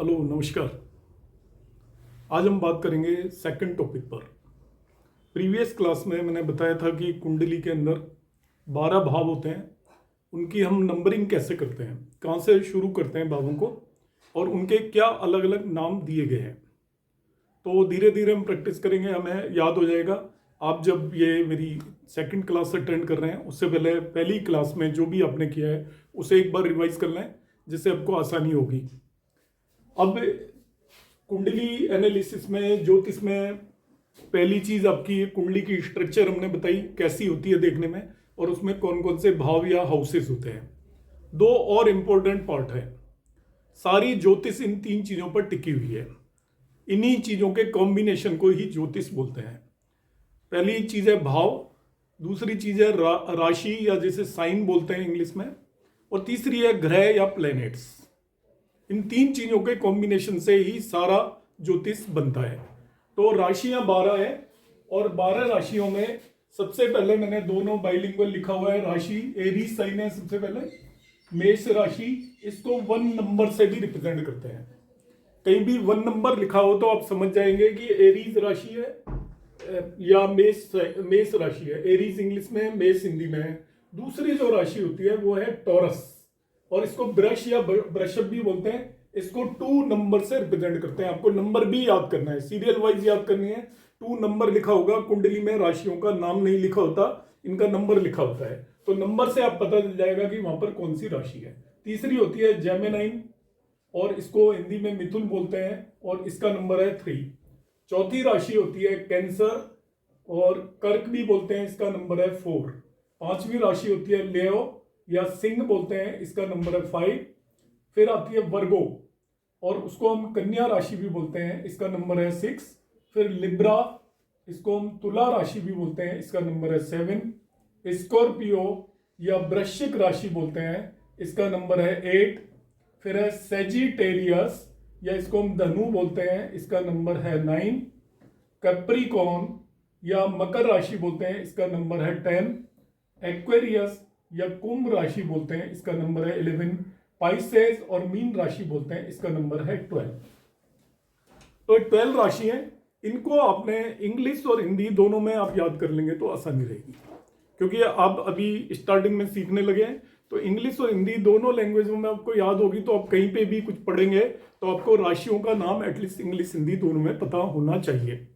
Hello नमस्कार। आज हम बात करेंगे सेकंड टॉपिक पर। प्रीवियस क्लास में मैंने बताया था कि कुंडली के अंदर 12 भाव होते हैं, उनकी हम नंबरिंग कैसे करते हैं, कहाँ से शुरू करते हैं भावों को और उनके क्या अलग अलग नाम दिए गए हैं। तो धीरे धीरे हम प्रैक्टिस करेंगे, हमें याद हो जाएगा। आप जब ये मेरी सेकंड क्लास अटेंड कर रहे हैं उससे पहले पहली क्लास में जो भी आपने किया है उसे एक बार रिवाइज कर लें, जिससे आपको आसानी होगी। अब कुंडली एनालिसिस में, ज्योतिष में, पहली चीज आपकी कुंडली की स्ट्रक्चर हमने बताई कैसी होती है देखने में, और उसमें कौन कौन से भाव या हाउसेस होते हैं। दो और इम्पोर्टेंट पार्ट है। सारी ज्योतिष इन तीन चीजों पर टिकी हुई है। इन्हीं चीजों के कॉम्बिनेशन को ही ज्योतिष बोलते हैं। पहली चीज है भाव, दूसरी चीज है राशि या जिसे साइन बोलते हैं इंग्लिश में, और तीसरी है ग्रह या प्लैनेट्स। इन तीन चीजों के कॉम्बिनेशन से ही सारा ज्योतिष बनता है। तो राशियां 12 है, और 12 राशियों में सबसे पहले मैंने दोनों बाइलिंगुअल लिखा हुआ है। राशि एरीज साइन है सबसे पहले, मेष राशि, इसको 1 नंबर से भी रिप्रेजेंट करते हैं। कहीं भी 1 नंबर लिखा हो तो आप समझ जाएंगे कि एरीज राशि है या मेष राशि है। एरीज इंग्लिश में, मेष हिंदी में है। दूसरी जो राशि होती है वो है टॉरस, और इसको ब्रश या वृषभ भी बोलते हैं। इसको 2 नंबर से रिप्रेजेंट करते हैं। आपको नंबर भी याद करना है, सीरियल वाइज याद करनी है। 2 नंबर लिखा होगा कुंडली में, राशियों का नाम नहीं लिखा होता, इनका नंबर लिखा होता है। तो नंबर से आप पता चल जाएगा कि वहां पर कौन सी राशि है। तीसरी होती है जेमिनाइन, और इसको हिंदी में मिथुन बोलते हैं, और इसका नंबर है 3। चौथी राशि होती है कैंसर, और कर्क भी बोलते हैं, इसका नंबर है 4। पांचवी राशि होती है लेओ या सिंह बोलते हैं, इसका नंबर है 5। फिर आती है वर्गो, और उसको हम कन्या राशि भी बोलते हैं, इसका नंबर है 6। फिर लिब्रा, इसको हम तुला राशि भी बोलते हैं, इसका नंबर है 7। स्कॉर्पियो या वृश्चिक राशि बोलते हैं, इसका नंबर है 8। फिर है सेजिटेरियस, या इसको हम धनु बोलते हैं, इसका नंबर है 9। कैप्रिकॉर्न या मकर राशि बोलते हैं, इसका नंबर है 10। एक्वेरियस या कुंभ राशि बोलते हैं, इसका नंबर है 11। पाइसेस और मीन राशि बोलते हैं, इसका नंबर है 12। तो 12 राशि हैं। इनको आपने इंग्लिश और हिंदी दोनों में आप याद कर लेंगे तो आसानी रहेगी, क्योंकि आप अभी स्टार्टिंग में सीखने लगे हैं। तो इंग्लिश और हिंदी दोनों लैंग्वेजों में आपको याद होगी, तो आप कहीं पे भी कुछ पढ़ेंगे तो आपको राशियों का नाम एटलीस्ट इंग्लिश हिंदी दोनों में पता होना चाहिए।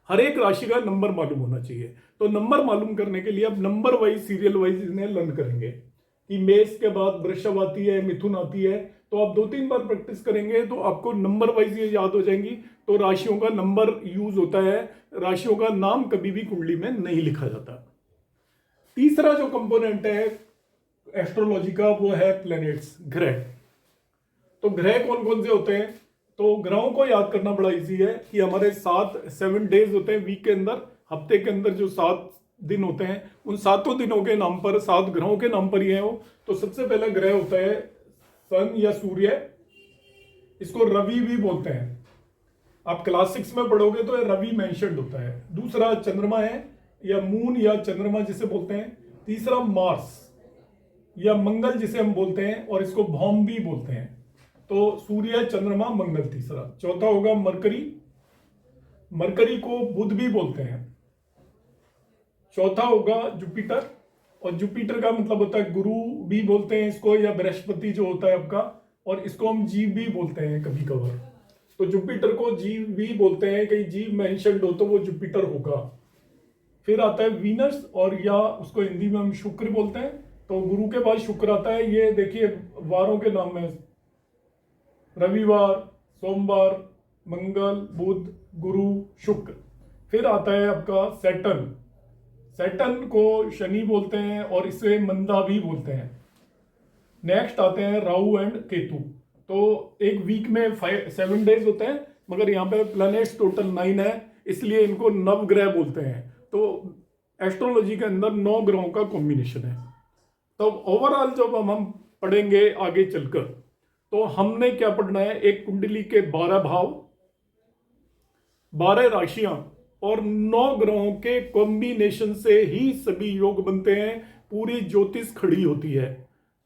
हर एक राशि का नंबर मालूम होना चाहिए। तो नंबर मालूम करने के लिए अब नंबर वाइज, सीरियल वाइज इन्हें लर्न करेंगे कि मेष के बाद वृषभ आती है, मिथुन आती है। तो आप 2-3 बार प्रैक्टिस करेंगे तो आपको नंबर वाइज ये याद हो जाएंगी। तो राशियों का नंबर यूज होता है, राशियों का नाम कभी भी कुंडली में नहीं लिखा जाता। तीसरा जो कंपोनेंट है एस्ट्रोलॉजी का वो है प्लैनेट्स, ग्रह। तो ग्रह कौन कौन से होते हैं? तो ग्रहों को याद करना बड़ा इजी है कि हमारे 7 डेज होते हैं वीक के अंदर। हफ्ते के अंदर जो 7 दिन होते हैं, उन 7 दिनों के नाम पर, 7 ग्रहों के नाम पर ही है वो। तो सबसे पहला ग्रह होता है सन या सूर्य, इसको रवि भी बोलते हैं। आप क्लास 6 में पढ़ोगे तो रवि मेंशन्ड होता है। दूसरा चंद्रमा है, या मून या चंद्रमा जिसे बोलते हैं। तीसरा मार्स या मंगल जिसे हम बोलते हैं, और इसको भौम भी बोलते हैं। तो सूर्य, चंद्रमा, मंगल तीसरा। चौथा होगा मरकरी, मरकरी को बुध भी बोलते हैं। चौथा होगा जुपिटर, और जुपिटर का मतलब होता है गुरु भी बोलते हैं इसको, या बृहस्पति जो होता है आपका, और इसको हम जीव भी बोलते हैं कभी कभार। तो जुपिटर को जीव भी बोलते हैं, कहीं जीव मेंशन्ड हो तो वो जुपिटर होगा। फिर आता है वीनस, और या उसको हिंदी में हम शुक्र बोलते हैं। तो गुरु के बाद शुक्र आता है। ये देखिए वारों के नाम है, रविवार, सोमवार, मंगल, बुध, गुरु, शुक्र। फिर आता है आपका सैटर्न, सैटर्न को शनि बोलते हैं, और इसे मंदा भी बोलते हैं। नेक्स्ट आते हैं राहु एंड केतु। तो एक वीक में 7 डेज होते हैं, मगर यहाँ पे प्लैनेट्स टोटल 9 है, इसलिए इनको नवग्रह बोलते हैं। तो एस्ट्रोलॉजी के अंदर 9 ग्रहों का कॉम्बिनेशन है। तो ओवरऑल जब हम पढ़ेंगे आगे चलकर, तो हमने क्या पढ़ना है? एक कुंडली के 12 भाव, 12 राशियां और 9 ग्रहों के कॉम्बिनेशन से ही सभी योग बनते हैं, पूरी ज्योतिष खड़ी होती है।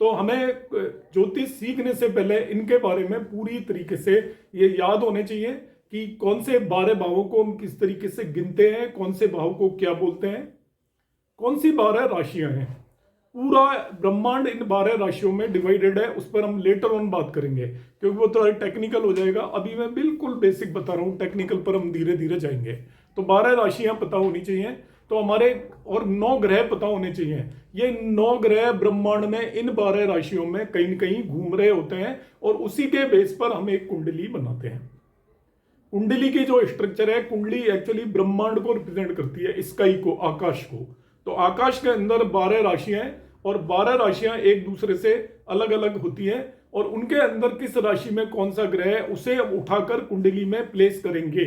तो हमें ज्योतिष सीखने से पहले इनके बारे में पूरी तरीके से ये याद होने चाहिए कि कौन से 12 भावों को हम किस तरीके से गिनते हैं, कौन से भाव को क्या बोलते हैं, कौन सी 12 राशियां हैं। पूरा ब्रह्मांड इन 12 राशियों में डिवाइडेड है, उस पर हम लेटर ऑन बात करेंगे क्योंकि वो थोड़ा टेक्निकल हो जाएगा। अभी मैं बिल्कुल बेसिक बता रहा हूँ, टेक्निकल पर हम धीरे धीरे जाएंगे। तो 12 राशियां पता होनी चाहिए, तो हमारे और 9 ग्रह पता होने चाहिए। ये 9 ग्रह ब्रह्मांड में इन 12 राशियों में कहीं न कहीं घूम रहे होते हैं और उसी के बेस पर हम एक कुंडली बनाते हैं। कुंडली की जो स्ट्रक्चर है, कुंडली एक्चुअली ब्रह्मांड को रिप्रेजेंट करती है, स्काई को, आकाश को। तो आकाश के अंदर 12 राशियां हैं और 12 राशियां एक दूसरे से अलग अलग होती हैं और उनके अंदर किस राशि में कौन सा ग्रह है उसे उठाकर कुंडली में प्लेस करेंगे,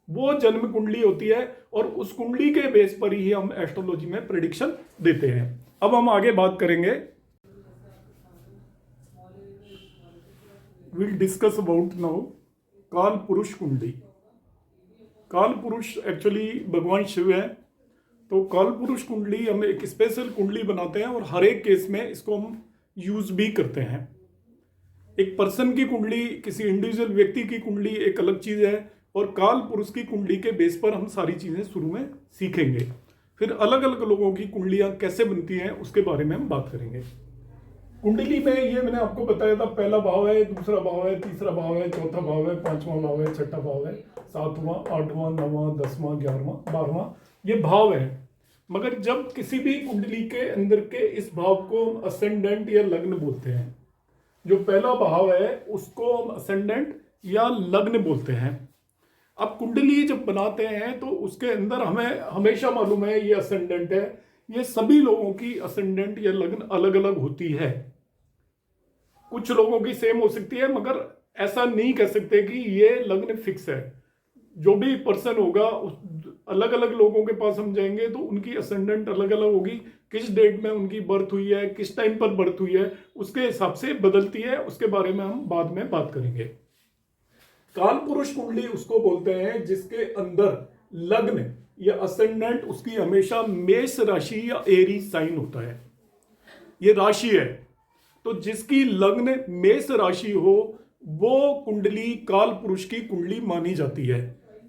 वो जन्म कुंडली होती है और उस कुंडली के बेस पर ही हम एस्ट्रोलॉजी में प्रेडिक्शन देते हैं। अब हम आगे बात करेंगे, विल डिस्कस अबाउट नाउ काल पुरुष कुंडली। काल पुरुष एक्चुअली भगवान शिव है। तो काल पुरुष कुंडली हम एक स्पेशल कुंडली बनाते हैं और हर एक केस में इसको हम यूज भी करते हैं। एक पर्सन की कुंडली, किसी इंडिविजुअल व्यक्ति की कुंडली एक अलग चीज है और काल पुरुष की कुंडली के बेस पर हम सारी चीजें शुरू में सीखेंगे। फिर अलग अलग लोगों की कुंडलियां कैसे बनती हैं उसके बारे में हम बात करेंगे। कुंडली में ये मैंने आपको बताया था, पहला भाव है, दूसरा भाव है, तीसरा भाव है, चौथा भाव है, पांचवा भाव है, छठा भाव है, सातवां, आठवां, नौवां, 10वां, 11वां, 12वां, ये भाव है। मगर जब किसी भी कुंडली के अंदर के इस भाव को असेंडेंट या लग्न बोलते हैं, जो पहला भाव है उसको हम असेंडेंट या लग्न बोलते हैं। अब कुंडली जब बनाते हैं तो उसके अंदर हमें हमेशा मालूम है ये असेंडेंट है, ये सभी लोगों की असेंडेंट या लग्न अलग अलग होती है। कुछ लोगों की सेम हो सकती है मगर ऐसा नहीं कह सकते कि ये लग्न फिक्स है। जो भी पर्सन होगा अलग अलग लोगों के पास हम जाएंगे तो उनकी असेंडेंट अलग अलग होगी, किस डेट में उनकी बर्थ हुई है, किस टाइम पर बर्थ हुई है, उसके हिसाब से बदलती है। उसके बारे में हम बाद में बात करेंगे। काल पुरुष कुंडली उसको बोलते हैं जिसके अंदर लग्न या असेंडेंट उसकी हमेशा मेष राशि या एरीज साइन होता है। ये राशि है, तो जिसकी लग्न मेष राशि हो वो कुंडली काल पुरुष की कुंडली मानी जाती है।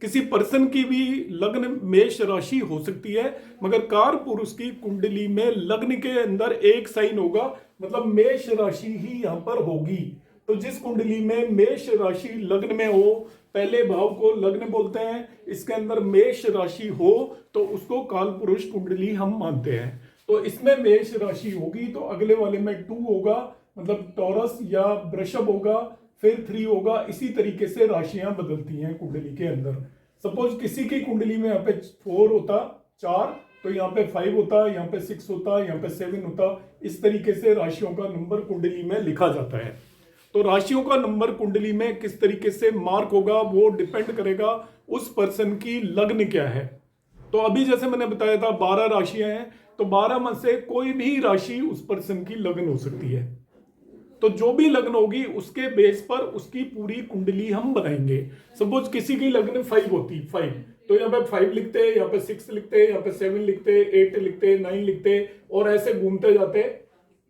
किसी पर्सन की भी लग्न मेष राशि हो सकती है मगर काल पुरुष की कुंडली में लग्न के अंदर एक साइन होगा, मतलब मेष राशि ही यहां पर होगी। तो जिस कुंडली में मेष राशि लग्न में हो, पहले भाव को लग्न बोलते हैं, इसके अंदर मेष राशि हो तो उसको काल पुरुष कुंडली हम मानते हैं। तो इसमें मेष राशि होगी तो अगले वाले में 2 होगा, मतलब टॉरस या वृषभ होगा, फिर 3 होगा। इसी तरीके से राशियां बदलती हैं कुंडली के अंदर। सपोज किसी की कुंडली में यहाँ पे 4 होता, 4, तो यहाँ पे 5 होता, यहाँ पे 6 होता, यहाँ पे 7 होता। इस तरीके से राशियों का नंबर कुंडली में लिखा जाता है। तो राशियों का नंबर कुंडली में किस तरीके से मार्क होगा वो डिपेंड करेगा उस पर्सन की लग्न क्या है। तो अभी जैसे मैंने बताया था 12 राशियां हैं, तो 12 में से कोई भी राशि उस पर्सन की लग्न हो सकती है। तो जो भी लग्न होगी उसके बेस पर उसकी पूरी कुंडली हम बनाएंगे। सपोज किसी की लग्न 5 होती, 5, तो यहाँ पे 5 लिखते हैं, यहाँ पे 6 लिखते हैं, यहाँ पे 7 लिखते हैं, 8 लिखते हैं, 9 लिखते हैं और ऐसे घूमते जाते हैं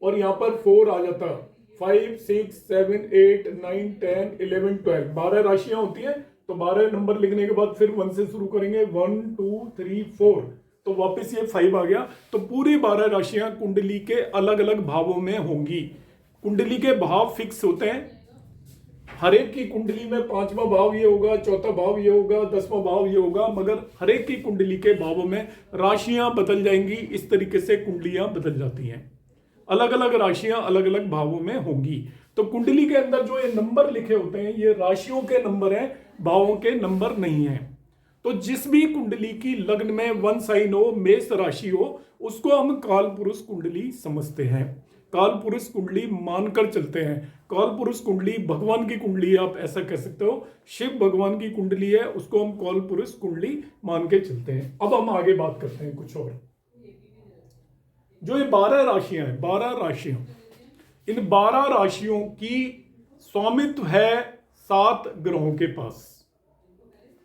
और यहाँ पर 4 आ जाता है। 5, 6, 7, 8, 9, 10, 11, 12, 12 राशियां होती हैं। तो 12 नंबर लिखने के बाद फिर 1 से शुरू करेंगे, 1, 2, 3, 4, तो वापस ये 5 आ गया। तो पूरी 12 राशियां कुंडली के अलग अलग भावों में होंगी। कुंडली के भाव फिक्स होते हैं, हर एक की कुंडली में 5वां भाव ये होगा, चौथा भाव ये होगा, 10वां भाव ये होगा, मगर हर एक की कुंडली के भावों में राशियां बदल जाएंगी। इस तरीके से कुंडलियां बदल जाती हैं, अलग अलग राशियां अलग अलग भावों में होंगी। तो कुंडली के अंदर जो ये नंबर लिखे होते हैं ये राशियों के नंबर हैं, भावों के नंबर नहीं है। तो जिस भी कुंडली की लग्न में 1 साइन हो, मेष राशि हो, उसको हम काल पुरुष कुंडली समझते हैं, काल पुरुष कुंडली मानकर चलते हैं। काल पुरुष कुंडली भगवान की कुंडली है, आप ऐसा कह सकते हो। शिव भगवान की कुंडली है, उसको हम काल पुरुष कुंडली मान के चलते हैं। अब हम आगे बात करते हैं कुछ और। जो ये 12 राशियां हैं, 12 राशियां, इन 12 राशियों की स्वामित्व है 7 ग्रहों के पास।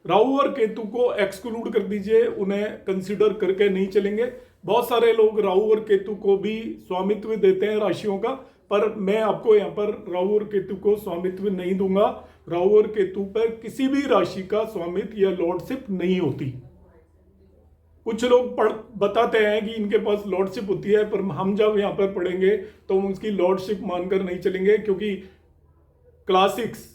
राहु और केतु को एक्सक्लूड कर दीजिए, उन्हें कंसीडर करके नहीं चलेंगे। बहुत सारे लोग राहु और केतु को भी स्वामित्व देते हैं राशियों का, पर मैं आपको यहाँ पर राहु और केतु को स्वामित्व नहीं दूंगा। राहु और केतु पर किसी भी राशि का स्वामित्व या लॉर्डशिप नहीं होती। कुछ लोग बताते हैं कि इनके पास लॉर्डशिप होती है, पर हम जब यहाँ पर पढ़ेंगे तो हम उसकी लॉर्डशिप मानकर नहीं चलेंगे, क्योंकि क्लासिक्स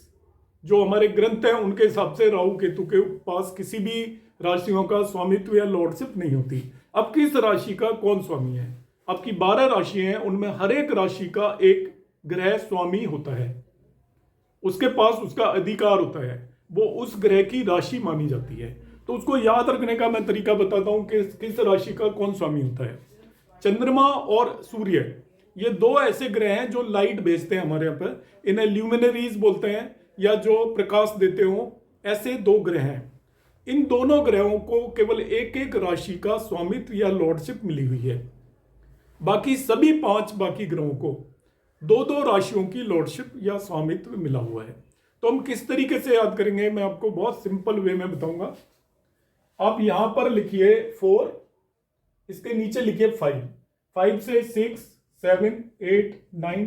जो हमारे ग्रंथ हैं उनके हिसाब से राहु केतु के पास किसी भी राशियों का स्वामित्व या लॉर्डशिप नहीं होती। अब किस राशि का कौन स्वामी है? आपकी 12 राशि हैं, उनमें हर एक राशि का एक ग्रह स्वामी होता है, उसके पास उसका अधिकार होता है, वो उस ग्रह की राशि मानी जाती है। तो उसको याद रखने का मैं तरीका बताता हूं कि किस राशि का कौन स्वामी होता है। चंद्रमा और सूर्य, ये दो ऐसे ग्रह हैं जो लाइट भेजते हैं हमारे यहाँ पर, इन्हें ल्यूमिनरीज बोलते हैं, या जो प्रकाश देते हो, ऐसे दो ग्रह हैं। इन दोनों ग्रहों को केवल एक एक राशि का स्वामित्व या लॉर्डशिप मिली हुई है। बाकी सभी 5 बाकी ग्रहों को 2-2 राशियों की लॉर्डशिप या स्वामित्व मिला हुआ है। तो हम किस तरीके से याद करेंगे, मैं आपको बहुत सिंपल वे में बताऊंगा। आप यहां पर लिखिए 4, इसके नीचे लिखिए 5, 5 से 6, 7, 8, 9,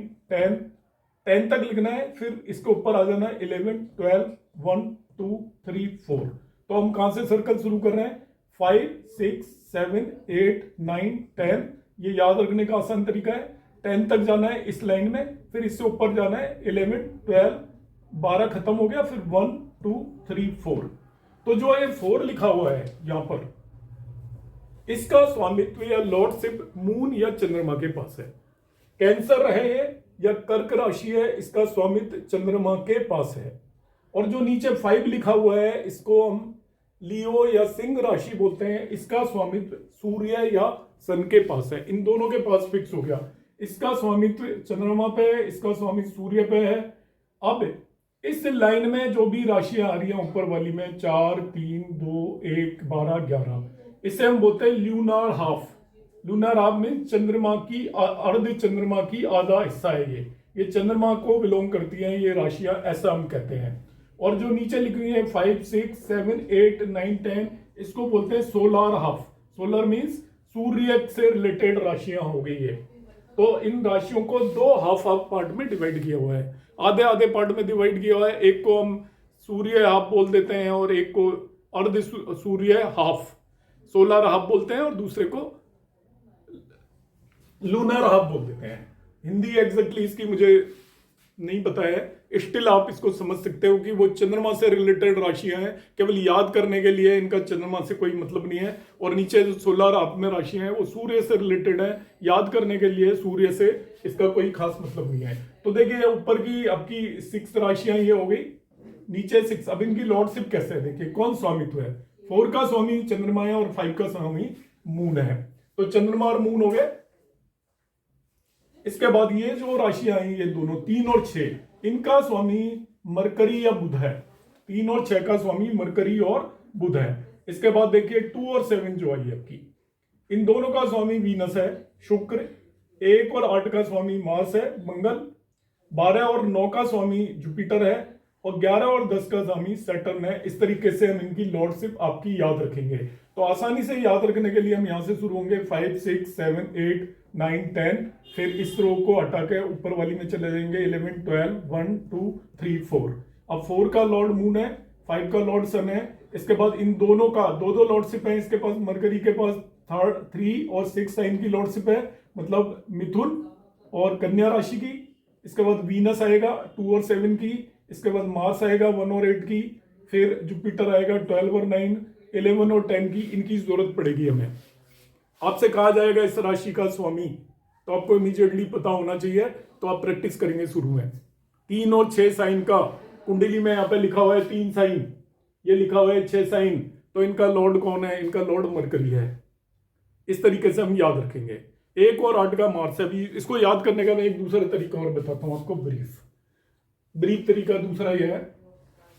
10 तक लिखना है, फिर इसके ऊपर आ जाना है 11, 12, 1, 2, 3, 4। तो हम कहां से सर्कल शुरू कर रहे हैं? 5, 6, 7, 8, 9, 10। ये याद रखने का आसान तरीका है। 10 तक जाना है इस लाइन में, फिर इससे ऊपर जाना है 11, 12, 12 खत्म हो गया, फिर 1, 2, 3, 4। तो जो ये 4 लिखा हुआ है यहां पर, इसका स्वामित्व या लॉर्डशिप मून या चंद्रमा के पास है। कैंसर है ये या कर्क राशि है, इसका स्वामित्व चंद्रमा के पास है। और जो नीचे 5 लिखा हुआ है, इसको हम लियो या सिंह राशि बोलते हैं, इसका स्वामित्व सूर्य या सन के पास है। इन दोनों के पास फिक्स हो गया, इसका स्वामित्व चंद्रमा पे है, इसका स्वामित्व सूर्य पे है। अब इस लाइन में जो भी राशियां आ रही हैं ऊपर वाली में 4, 3, 2, 1, 12, 11, इसे हम बोलते हैं ल्यूनार हाफ। लूनर हाफ में चंद्रमा की अर्ध चंद्रमा की आधा हिस्सा है। ये चंद्रमा को बिलोंग करती हैं ये राशियां, ऐसा हम कहते हैं। और जो नीचे लिखी हुई है 5, 6, 7, 8, 9, 10, इसको बोलते हैं सोलर हाफ। सोलर मीन्स सूर्य से रिलेटेड राशियां हो गई है। तो इन राशियों को 2 हाफ पार्ट में डिवाइड किया हुआ है, आधे आधे पार्ट में डिवाइड किया हुआ है। एक को हम सूर्य हाफ बोल देते हैं और एक को अर्ध सूर्य हाफ, सोलर हाफ बोलते हैं, और दूसरे को लूनर हाफ बोल देते हैं। हिंदी एग्जैक्टली इसकी मुझे नहीं पता है, स्टिल आप इसको समझ सकते हो कि वो चंद्रमा से रिलेटेड राशियां हैं, केवल याद करने के लिए, इनका चंद्रमा से कोई मतलब नहीं है। और नीचे जो सोलर हाफ में राशियां हैं वो सूर्य से रिलेटेड है, याद करने के लिए, सूर्य से इसका कोई खास मतलब नहीं है। तो देखिए ऊपर की आपकी 6 राशियां ये हो गई, नीचे 6। अब इनकी लॉर्डशिप कैसे है, देखिए कौन स्वामित्व है। 4 का स्वामी चंद्रमा है और 5 का स्वामी मून है। तो चंद्रमा और मून हो गए। इसके बाद ये जो राशियां आई, ये दोनों 3 और 6, इनका स्वामी मरकरी या बुध है। 3 और 6 का स्वामी मरकरी और बुध है। इसके बाद देखिए 2 और 7 जो आई आपकी, इन दोनों का स्वामी वीनस है, शुक्र। 1 और 8 का स्वामी मार्स है, मंगल। 12 और 9 का स्वामी जुपिटर है, और 11 और 10 का स्वामी सैटर्न है। इस तरीके से हम इनकी लॉर्डशिप आपकी याद रखेंगे। तो आसानी से याद रखने के लिए हम यहां से शुरू होंगे 5, 6, 7, 8, 9, 10, फिर इस रो को हटा के ऊपर वाली में चले जाएंगे 11, 12, 1, 2, 3, 4। अब 4 का लॉर्ड मून है, 5 का लॉर्ड सन है। इसके बाद इन दोनों का 2-2 लॉर्डशिप है। इसके पास मरकरी के पास 3 और 6 साइन की लॉर्डशिप है, मतलब मिथुन और कन्या राशि की। इसके बाद वीनस आएगा 2 और 7 की। इसके बाद मार्स आएगा 1 और 8 की। फिर जुपिटर आएगा 12 और 9, 11 और 10 की। इनकी जरूरत पड़ेगी हमें। आपसे कहा जाएगा इस राशि का स्वामी, तो आपको इमीडिएटली पता होना चाहिए, तो आप प्रैक्टिस करेंगे शुरू में। 3 और 6 साइन का कुंडली में यहाँ पे लिखा हुआ है 3 साइन, ये लिखा हुआ है 6 साइन, तो इनका लॉर्ड कौन है? इनका लॉर्ड मरकरी है। इस तरीके से हम याद रखेंगे। 1 और 8 का मार्स है। अभी इसको याद करने का मैं एक दूसरा तरीका और बताता हूं आपको, ब्रीफ तरीका दूसरा यह है,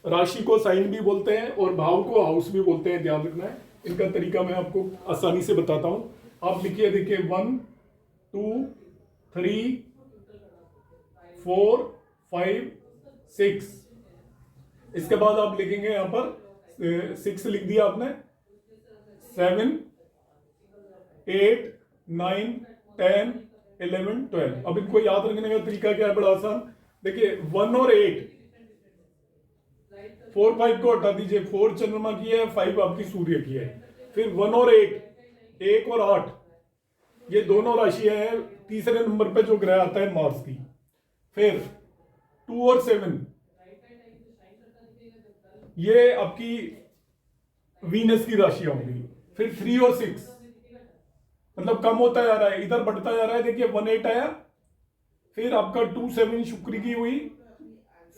राशि को साइन भी बोलते हैं और भाव को हाउस भी बोलते हैं, ध्यान रखना है। इनका तरीका मैं आपको आसानी से बताता हूं। आप लिखिए, देखिए 1, 2, 3, 4, 5, 6। इसके बाद आप लिखेंगे यहां पर 6 लिख दिया आपने, 7, 8, 9, 10, 11, 12। अब इनको याद रखने का तरीका क्या है? बड़ा आसान। देखिए 1 और 8, 4, 5 को हटा दीजिए। 4 चंद्रमा की है, 5 आपकी सूर्य की है। फिर 1 और 8, 1 और 8, ये दोनों राशियां हैं। तीसरे नंबर पे जो ग्रह आता है मार्स की। फिर 2 और 7, ये आपकी वीनस की राशियां होंगी। फिर 3 और 6, मतलब कम होता जा रहा है, इधर बढ़ता जा रहा है। देखिए 1, 8 आया, फिर आपका 2, 7 शुक्र की हुई,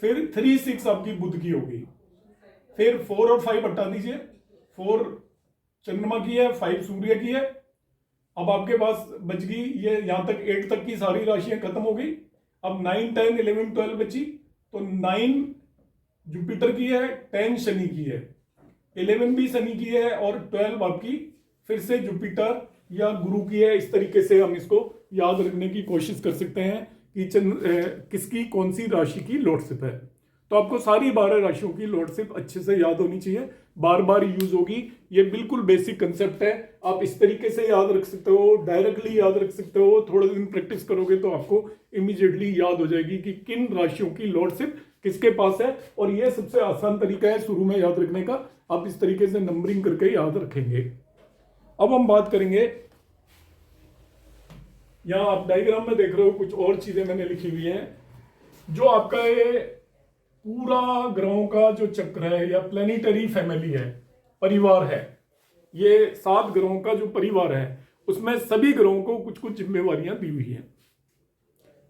फिर 3, 6 आपकी बुध की होगी। फिर 4 और 5 हटा दीजिए। 4 चंद्रमा की है, 5 सूर्य की है। अब आपके पास बच गई ये, यहां तक 8 तक की सारी राशियां खत्म हो गई। अब 9, 10, 11, 12 बची। तो 9 जुपिटर की है, 10 शनि की है, 11 भी शनि की है, और 12 आपकी फिर से जुपिटर या गुरु की है। इस तरीके से हम इसको याद रखने की कोशिश कर सकते हैं कि किसकी कौन सी राशि की लॉर्डशिप है। तो आपको सारी 12 राशियों की लॉर्डशिप अच्छे से याद होनी चाहिए, बार बार यूज होगी। ये बिल्कुल बेसिक कंसेप्ट है। आप इस तरीके से याद रख सकते हो, डायरेक्टली याद रख सकते हो। थोड़े दिन प्रैक्टिस करोगे तो आपको इमीडिएटली याद हो जाएगी कि किन राशियों की लॉर्डशिप किसके पास है। और यह सबसे आसान तरीका है शुरू में याद रखने का। आप इस तरीके से नंबरिंग करके याद रखेंगे। अब हम बात करेंगे, यहां आप डायग्राम में देख रहे हो कुछ और चीजें मैंने लिखी हुई हैं। जो आपका ये पूरा ग्रहों का जो चक्र है या प्लेनेटरी फैमिली है, परिवार है, ये 7 ग्रहों का जो परिवार है, उसमें सभी ग्रहों को कुछ कुछ जिम्मेवारियां दी हुई हैं।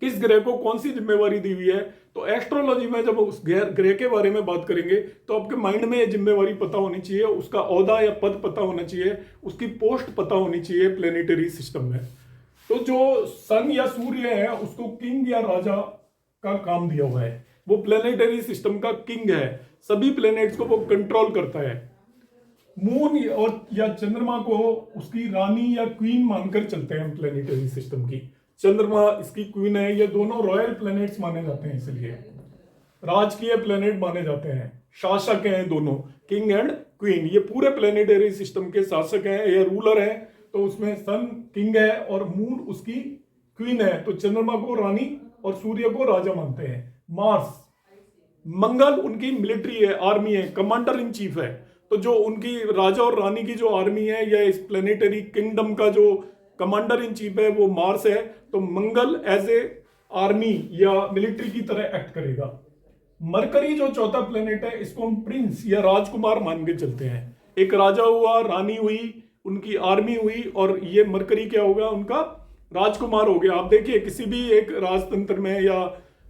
किस ग्रह को कौन सी जिम्मेवारी दी हुई है, तो एस्ट्रोलॉजी में जब उस ग्रह के बारे में बात करेंगे तो आपके माइंड में ये जिम्मेवारी पता होनी चाहिए, उसका ओहदा या पद पता होना चाहिए, उसकी पोस्ट पता होनी चाहिए प्लेनेटरी सिस्टम में। तो जो सन या सूर्य है उसको किंग या राजा का काम दिया हुआ है, वो प्लेनेटरी सिस्टम का किंग है, सभी प्लेनेट्स को वो कंट्रोल करता है। मून और या चंद्रमा को उसकी रानी या क्वीन मानकर चलते हैं प्लेनेटरी सिस्टम की। चंद्रमा इसकी क्वीन है, ये दोनों रॉयल प्लेनेट्स माने जाते हैं, इसलिए राजकीय प्लेनेट माने जाते हैं, शासक हैं दोनों, किंग एंड क्वीन। ये पूरे प्लेनेटरी सिस्टम के शासक हैं या रूलर हैं। तो उसमें सन किंग है और मून उसकी क्वीन है। तो चंद्रमा को रानी और सूर्य को राजा मानते हैं। मार्स, मंगल उनकी मिलिट्री है, आर्मी है, कमांडर इन चीफ है। तो जो उनकी राजा और रानी की जो आर्मी है या इस प्लेनेटरी किंगडम का जो कमांडर इन चीफ है वो मार्स है। तो मंगल एज ए आर्मी या मिलिट्री की तरह एक्ट करेगा। मरकरी जो चौथा प्लेनेट है, इसको हम प्रिंस या राजकुमार मान के चलते हैं। एक राजा हुआ, रानी हुई, उनकी आर्मी हुई, और ये मरकरी क्या होगा, उनका राजकुमार हो गया। आप देखिए किसी भी एक राजतंत्र में या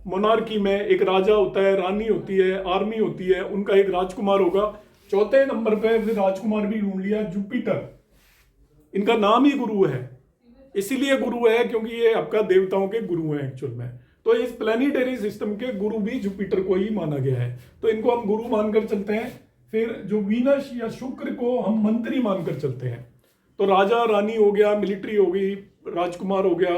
मोनार्की में एक राजा होता है, रानी होती है, आर्मी होती है, उनका एक राजकुमार होगा। चौथे नंबर पे फिर राजकुमार भी ढूंढ लिया, जुपिटर, इनका नाम ही गुरु है, इसीलिए गुरु है क्योंकि ये आपका देवताओं के गुरु हैं एक्चुअल में। तो इस प्लेनेटरी सिस्टम के गुरु भी जुपिटर को ही माना गया है, तो इनको हम गुरु मानकर चलते हैं। फिर जो वीनस या शुक्र को हम मंत्री मानकर चलते हैं। तो राजा रानी हो गया, मिलिट्री हो गई, राजकुमार हो गया,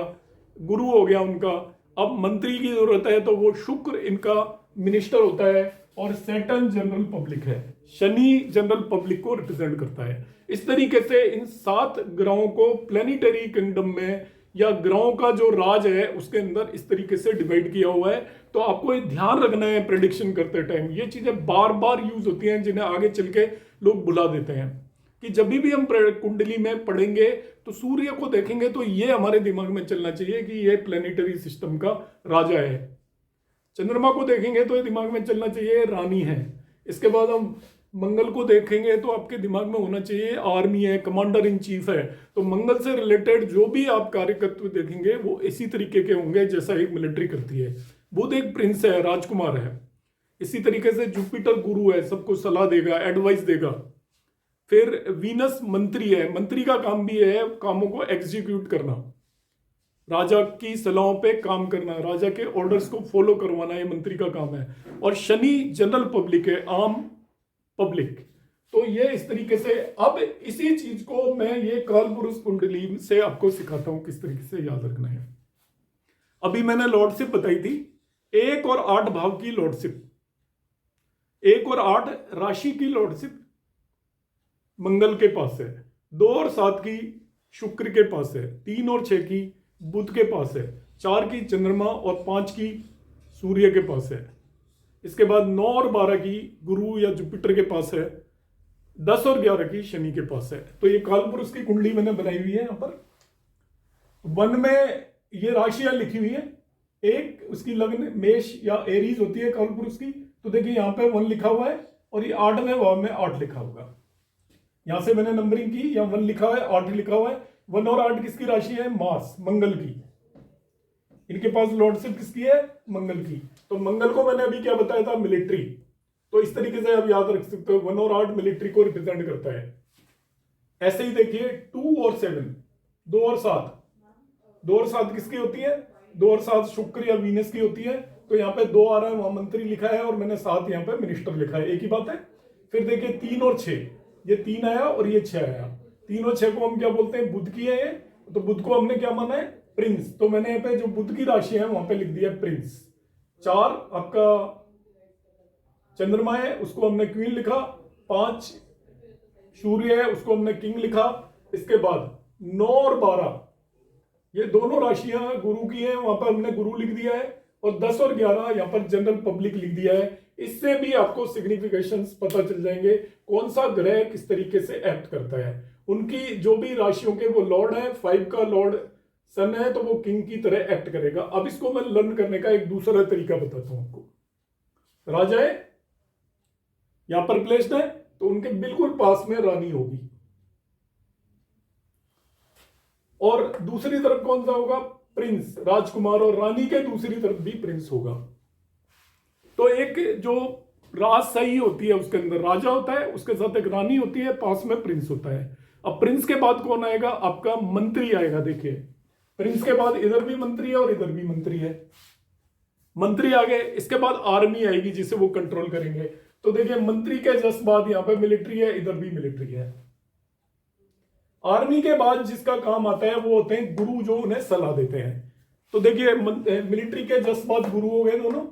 गुरु हो गया उनका। अब मंत्री की जरूरत है तो वो शुक्र इनका मिनिस्टर होता है, और सैटर्न जनरल पब्लिक है, शनि जनरल पब्लिक को रिप्रेजेंट करता है। इस तरीके से इन 7 ग्रहों को प्लेनेटरी किंगडम में या ग्रहों का जो राज है उसके अंदर इस तरीके से डिवाइड किया हुआ है। तो आपको ये ध्यान रखना है प्रेडिक्शन करते टाइम, ये चीजें बार बार यूज होती हैं जिन्हें आगे चल के लोग भुला देते हैं। कि जब भी हम कुंडली में पढ़ेंगे तो सूर्य को देखेंगे तो ये हमारे दिमाग में चलना चाहिए कि ये प्लेनेटरी सिस्टम का राजा है। चंद्रमा को देखेंगे तो ये दिमाग में चलना चाहिए रानी है। इसके बाद हम मंगल को देखेंगे तो आपके दिमाग में होना चाहिए आर्मी है, कमांडर इन चीफ है। तो मंगल से रिलेटेड जो भी आप कार्यकर्ता देखेंगे वो इसी तरीके के होंगे जैसा एक मिलिट्री करती है। बुध एक प्रिंस है, राजकुमार है। इसी तरीके से जुपिटर गुरु है, सबको सलाह देगा, एडवाइस देगा। फिर वीनस मंत्री है, मंत्री का काम भी है कामों को एग्जीक्यूट करना, राजा की सलाहों पे काम करना, राजा के ऑर्डर्स को फॉलो करवाना, ये मंत्री का काम है। और शनि जनरल पब्लिक है, आम पब्लिक। तो ये इस तरीके से, अब इसी चीज को मैं ये कालपुरुष कुंडली से आपको सिखाता हूं किस तरीके से याद रखना है। अभी मैंने लॉर्डशिप बताई थी, 1 और 8 भाव की लॉर्डशिप, 1 और 8 राशि की लॉर्डशिप मंगल के पास है, 2 और 7 की शुक्र के पास है, 3 और 6 की बुध के पास है, 4 की चंद्रमा और 5 की सूर्य के पास है। इसके बाद 9 और 12 की गुरु या जुपिटर के पास है, 10 और 11 की शनि के पास है। तो ये कालपुरुष की कुंडली मैंने बनाई हुई है। यहाँ पर 1 में ये राशियां लिखी हुई है, एक उसकी लग्न मेष या एरीज होती है कालपुरुष की। तो देखिए यहाँ पे 1 लिखा हुआ है और ये 8वें भाव में 8 लिखा होगा। यहां से मैंने नंबरिंग की, या 1 लिखा हुआ है, 8 लिखा हुआ है। 1 और 8 किसकी राशि है? मार्स, मंगल की। इनके पास लॉर्डशिप किसकी है? मंगल की। तो मंगल को मैंने अभी क्या बताया था? मिलिट्री। तो इस तरीके से आप याद रख सकते हो, 1 और 8 मिलिट्री को रिप्रेजेंट करता है। ऐसे ही देखिए 2 और 7, 2 और 7, 2 और 7 किसकी होती है? 2 और 7 शुक्र या वीनस की होती है। तो यहाँ पे 2 आ रहा है, वहां मंत्री लिखा है, और मैंने 7 यहाँ पे मिनिस्टर लिखा है, एक ही बात है। फिर देखिए 3 और 6, ये 3 आया और ये 6 आया। 3 और 6 को हम क्या बोलते हैं? बुध की है। तो बुध को हमने क्या माना है? प्रिंस। तो मैंने यहाँ पे जो बुध की राशि है वहां पे लिख दिया प्रिंस। 4 आपका चंद्रमा है, उसको हमने क्वीन लिखा। 5 सूर्य है, उसको हमने किंग लिखा। इसके बाद 9 और 12 ये दोनों राशियां गुरु की हैं, वहां पर हमने गुरु लिख दिया है। और 10 और 11 यहाँ पर जनरल पब्लिक लिख दिया है। इससे भी आपको सिग्निफिकेशंस पता चल जाएंगे, कौन सा ग्रह किस तरीके से एक्ट करता है। उनकी जो भी राशियों के वो लॉर्ड है, 5 का लॉर्ड सन है, तो वो किंग की तरह एक्ट करेगा। अब इसको मैं लर्न करने का एक दूसरा तरीका बताता हूं आपको। राजा है, यहां पर प्लेस्ड है, तो उनके बिल्कुल पास में रानी होगी। और दूसरी तरफ कौन सा होगा? प्रिंस, राजकुमार। और रानी के दूसरी तरफ भी प्रिंस होगा। तो एक जो राजशाही होती है उसके अंदर राजा होता है, उसके साथ एक रानी होती है, पास में प्रिंस होता है। अब प्रिंस के बाद कौन आएगा? आपका मंत्री आएगा। देखिए प्रिंस के बाद इधर भी मंत्री है और इधर भी मंत्री है। मंत्री आ गए, इसके बाद आर्मी आएगी जिसे वो कंट्रोल करेंगे। तो देखिए मंत्री के जस्ट बाद यहां पे मिलिट्री है, इधर भी मिलिट्री है। आर्मी के बाद जिसका काम आता है वो होते हैं गुरु, जो उन्हें सलाह देते हैं। तो देखिए मिलिट्री के जस्ट बाद गुरु हो गए दोनों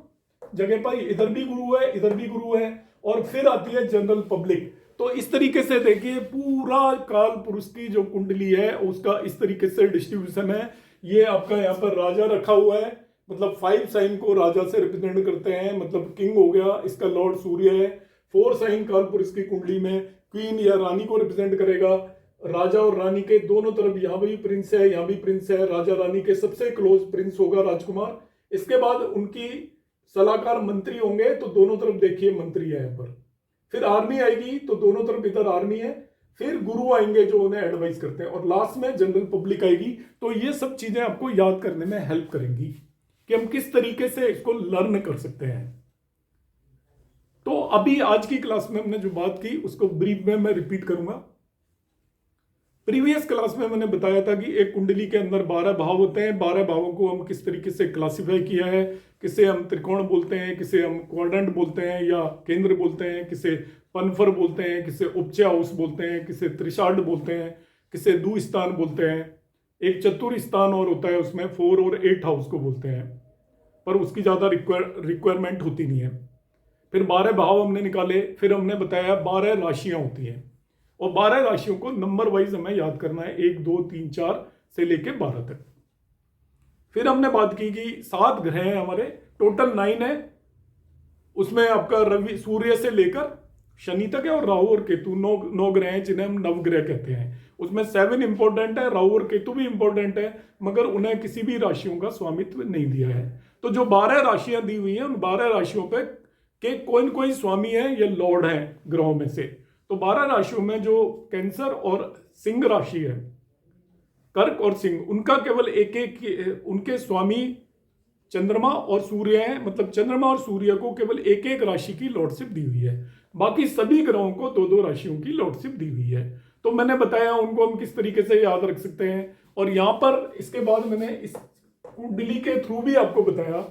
जगह पर, इधर भी गुरु है, इधर भी गुरु है। और फिर आती है जनरल पब्लिक। तो इस तरीके से देखिए पूरा काल पुरुष की जो कुंडली है उसका इस तरीके से डिस्ट्रीब्यूशन है। ये आपका यहाँ पर राजा रखा हुआ है, मतलब 5 साइन को राजा से रिप्रेजेंट करते हैं, मतलब किंग हो गया, इसका लॉर्ड सूर्य है। 4 साइन काल पुरुष की कुंडली में क्वीन या रानी को रिप्रेजेंट करेगा। राजा और रानी के दोनों तरफ यहाँ भी प्रिंस है, यहाँ भी प्रिंस है। राजा रानी के सबसे क्लोज प्रिंस होगा राजकुमार। इसके बाद उनकी सलाहकार मंत्री होंगे, तो दोनों तरफ देखिए मंत्री है यहाँ पर। फिर आर्मी आएगी, तो दोनों तरफ इधर आर्मी है। फिर गुरु आएंगे जो उन्हें एडवाइस करते हैं, और लास्ट में जनरल पब्लिक आएगी। तो ये सब चीजें आपको याद करने में हेल्प करेंगी कि हम किस तरीके से इसको लर्न कर सकते हैं। तो अभी आज की क्लास में हमने जो बात की उसको ब्रीफ में मैं रिपीट करूंगा। प्रीवियस क्लास में मैंने बताया था कि एक कुंडली के अंदर 12 भाव होते हैं। 12 भावों को हम किस तरीके से क्लासिफाई किया है, किसे हम त्रिकोण बोलते हैं, किसे हम क्वाड्रेंट बोलते हैं या केंद्र बोलते हैं, किसे पनफर बोलते हैं, किसे उपचा हाउस बोलते हैं, किसे त्रिशार्ड बोलते हैं, किसे दुस्थान बोलते हैं। एक चतुर स्थान और होता है, उसमें 4 और 8 हाउस को बोलते हैं, पर उसकी ज्यादा रिक्वायरमेंट होती नहीं है। फिर 12 भाव हमने निकाले, फिर हमने बताया 12 राशियां होती हैं, और 12 राशियों को नंबर वाइज हमें याद करना है, 1 2 3 4 से लेके 12 तक। फिर हमने बात की कि 7 ग्रह हैं हमारे, टोटल 9 है। उसमें आपका रवि, सूर्य से लेकर शनि तक है, और राहु और केतु 9 ग्रह हैं जिन्हें हम नवग्रह कहते हैं। उसमें 7 इंपॉर्टेंट है, राहु और केतु भी इंपॉर्टेंट है, मगर उन्हें किसी भी राशियों का स्वामित्व नहीं दिया है। तो जो 12 राशियां दी हुई हैं, उन 12 राशियों पे के कोई स्वामी है या लॉर्ड है ग्रहों में से। तो 12 राशियों में जो कैंसर और सिंह राशि है, कर्क और सिंह, उनका केवल एक उनके स्वामी चंद्रमा और सूर्य है। मतलब चंद्रमा और सूर्य को केवल एक राशि की लॉर्डशिप दी हुई है, बाकी सभी ग्रहों को 2 राशियों की लॉर्डशिप दी हुई है। तो मैंने बताया उनको हम किस तरीके से याद रख सकते हैं। और यहां पर इसके बाद मैंने इस कुंडली के थ्रू भी आपको बताया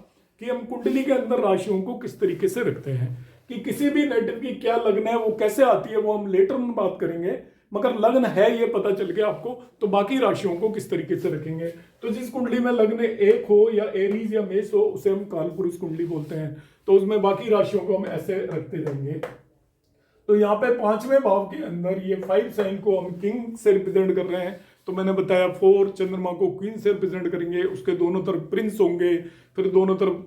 कि हम कुंडली के अंदर राशियों को किस तरीके से रखते हैं, कि किसी भी नेटिव की क्या लग्न है, वो कैसे आती है, वो हम लेटर में बात करेंगे। मगर लग्न है ये पता चल गया आपको, तो बाकी राशियों को किस तरीके से रखेंगे। तो जिस कुंडली में लग्न 1 हो या एरीज या मेष हो, उसे हम कालपुरुष कुंडली बोलते हैं। तो उसमें बाकी राशियों को हम ऐसे रखते जाएंगे। तो यहाँ पे 5वें भाव के अंदर ये 5 साइन को हम किंग से रिप्रेजेंट कर रहे हैं। तो तो मैंने बताया 4 चंद्रमा को क्वीन से रिप्रेजेंट करेंगे, उसके दोनों तरफ प्रिंस होंगे, फिर दोनों तरफ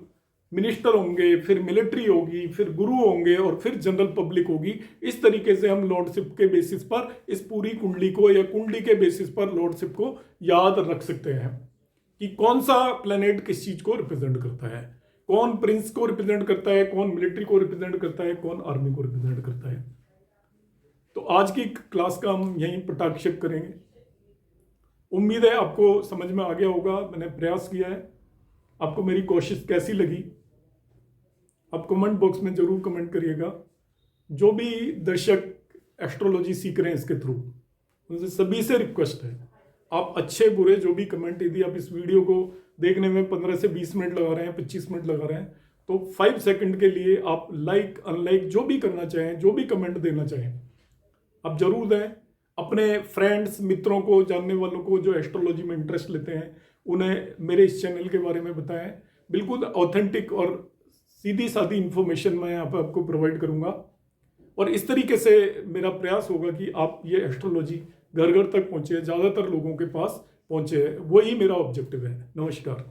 मिनिस्टर होंगे, फिर मिलिट्री होगी, फिर गुरु होंगे और फिर जनरल पब्लिक होगी। इस तरीके से हम लॉर्डशिप के बेसिस पर इस पूरी कुंडली को या कुंडली के बेसिस पर लॉर्डशिप को याद रख सकते हैं कि कौन सा प्लेनेट किस चीज को रिप्रेजेंट करता है, कौन प्रिंस को रिप्रेजेंट करता है, कौन मिलिट्री को रिप्रेजेंट करता है, कौन आर्मी को रिप्रेजेंट करता है। तो आज की क्लास का हम यहीं पटाक्षेप करेंगे। उम्मीद है आपको समझ में आ गया होगा, मैंने प्रयास किया है। आपको मेरी कोशिश कैसी लगी आप कमेंट बॉक्स में जरूर कमेंट करिएगा। जो भी दर्शक एस्ट्रोलॉजी सीख रहे हैं इसके थ्रू, उनसे सभी से रिक्वेस्ट है, आप अच्छे बुरे जो भी कमेंट, यदि आप इस वीडियो को देखने में 15 से 20 मिनट लगा रहे हैं, 25 मिनट लगा रहे हैं, तो 5 सेकंड के लिए आप लाइक अनलाइक जो भी करना चाहें, जो भी कमेंट देना चाहें आप जरूर दें। अपने फ्रेंड्स, मित्रों को, जानने वालों को जो एस्ट्रोलॉजी में इंटरेस्ट लेते हैं, उन्हें मेरे इस चैनल के बारे में बताएं। बिल्कुल ऑथेंटिक और सीधी सादी इंफॉर्मेशन मैं यहाँ पर आपको प्रोवाइड करूँगा और इस तरीके से मेरा प्रयास होगा कि आप ये एस्ट्रोलॉजी घर घर तक पहुँचे, ज़्यादातर लोगों के पास पहुँचे। वही मेरा ऑब्जेक्टिव है। नमस्कार।